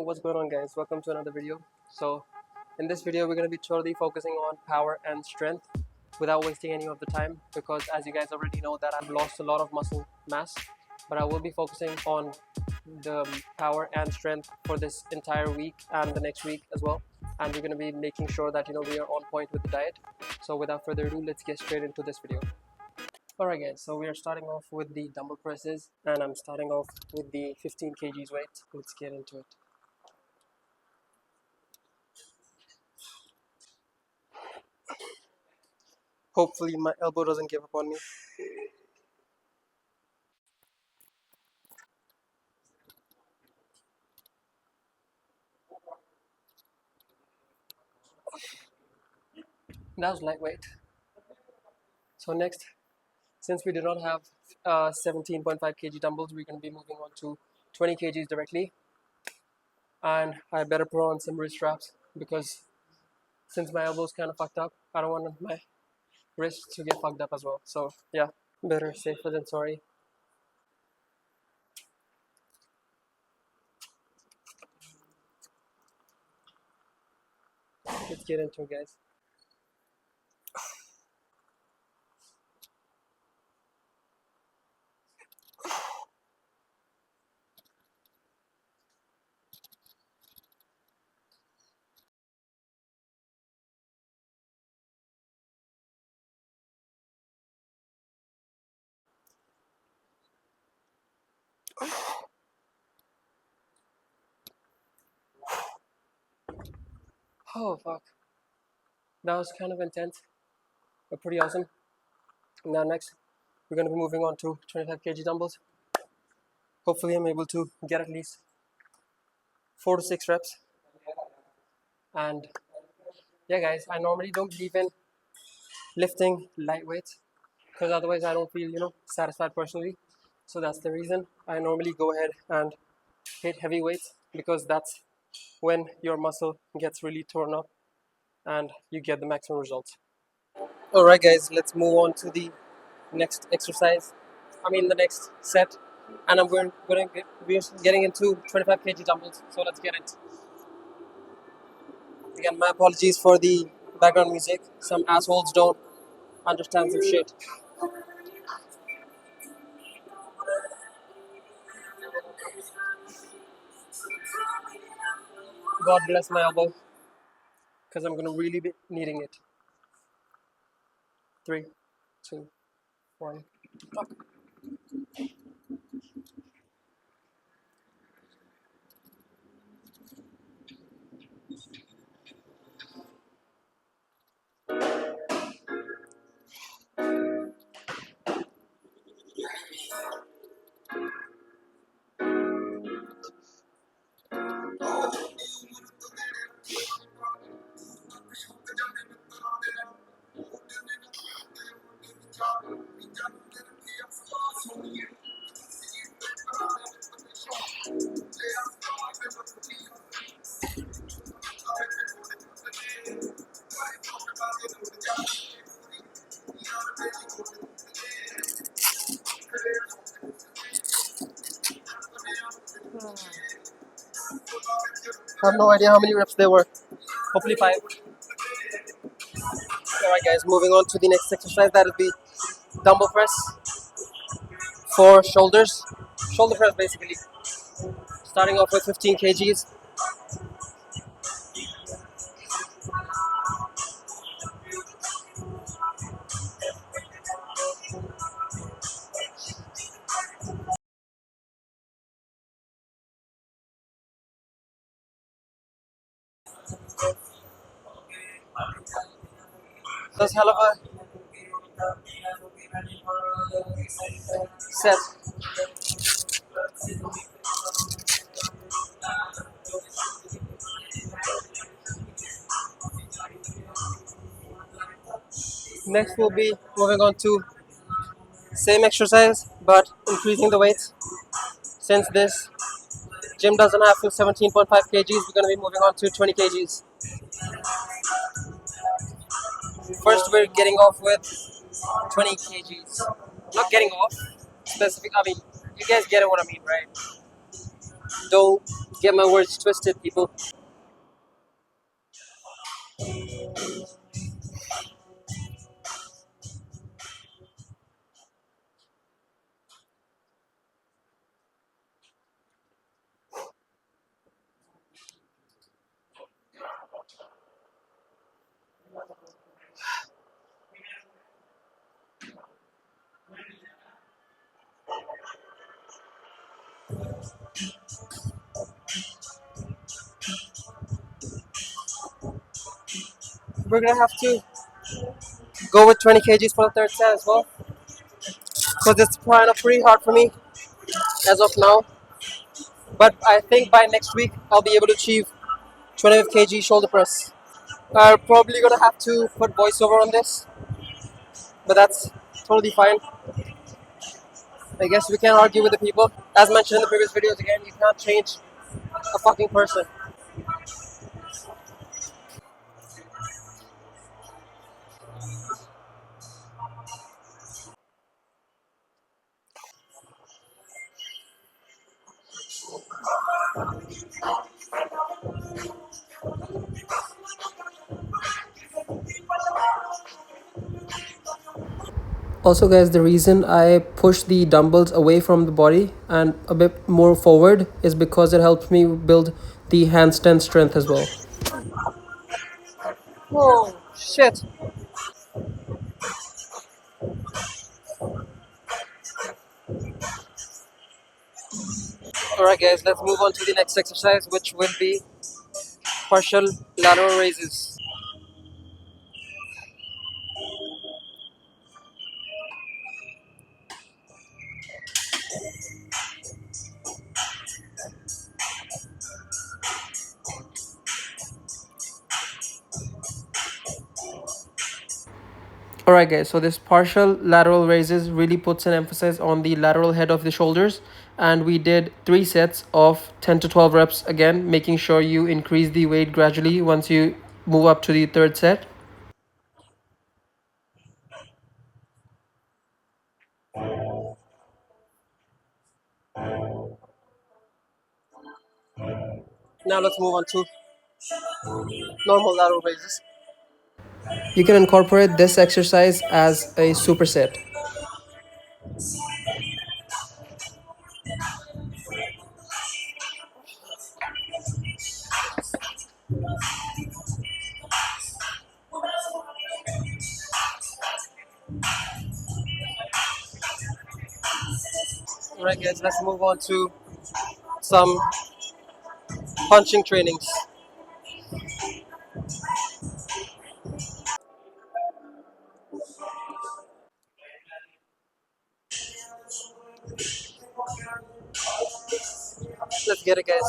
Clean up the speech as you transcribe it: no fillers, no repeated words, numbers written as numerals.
What's going on, guys? Welcome to another video. So in this video we're going to be totally focusing on power and strength without wasting any of the time, because as you guys already know that I've lost a lot of muscle mass, but I will be focusing on the power and strength for this entire week and the next week as well, and we're going to be making sure that we are on point with the diet. So without further ado, let's get straight into this video. Alright guys, so we are starting off with the dumbbell presses, and I'm starting off with the 15 kgs weight. Let's get into it. Hopefully my elbow doesn't give up on me. That was lightweight. So next, since we do not have 17.5 kg dumbbells, we're going to be moving on to 20 kgs directly. And I better put on some wrist straps, because since my elbow's kind of fucked up, I don't want my wrists to get fucked up as well. So yeah, better safer than sorry. Let's get into it, guys. Oh fuck, that was kind of intense, but pretty awesome. Now next, we're going to be moving on to 25 kg dumbbells. Hopefully I'm able to get at least 4 to 6 reps. And yeah guys, I normally don't believe in lifting lightweight, because otherwise I don't feel satisfied personally. So that's the reason I normally go ahead and hit heavy weights, because that's when your muscle gets really torn up and you get the maximum results. Alright guys, let's move on to the next exercise. The next set, and we're getting into 25 kg dumbbells. So let's get it. Again, my apologies for the background music. Some assholes don't understand some shit. God bless my elbow, because I'm gonna really be needing it. 3, 2, 1. Fuck. I have no idea how many reps there were. Hopefully 5. Alright guys, moving on to the next exercise. That'll be dumbbell press for shoulders. Shoulder press basically. Starting off with 15 kgs. That's hell of a set. Next we'll be moving on to same exercise but increasing the weights. Since this gym doesn't have 17.5 kgs, we're going to be moving on to 20 kgs. First we're getting off with 20 kgs. Not getting off specific, you guys get what I mean, right? Don't get my words twisted, people. We're gonna have to go with 20 kgs for the third set as well, because it's kind of pretty hard for me as of now. But I think by next week I'll be able to achieve 25 kg shoulder press. I'm probably gonna have to put voiceover on this, but that's totally fine. I guess we can't argue with the people. As mentioned in the previous videos, again, you can't change a fucking person. Also guys, the reason I push the dumbbells away from the body and a bit more forward is because it helps me build the handstand strength as well. Oh shit. Alright guys, let's move on to the next exercise, which will be partial lateral raises. Alright guys, so this partial lateral raises really puts an emphasis on the lateral head of the shoulders, and we did 3 sets of 10 to 12 reps, again making sure you increase the weight gradually once you move up to the third set. Now let's move on to normal lateral raises. You can incorporate this exercise as a superset. Alright guys, let's move on to some punching trainings. Let's get it guys.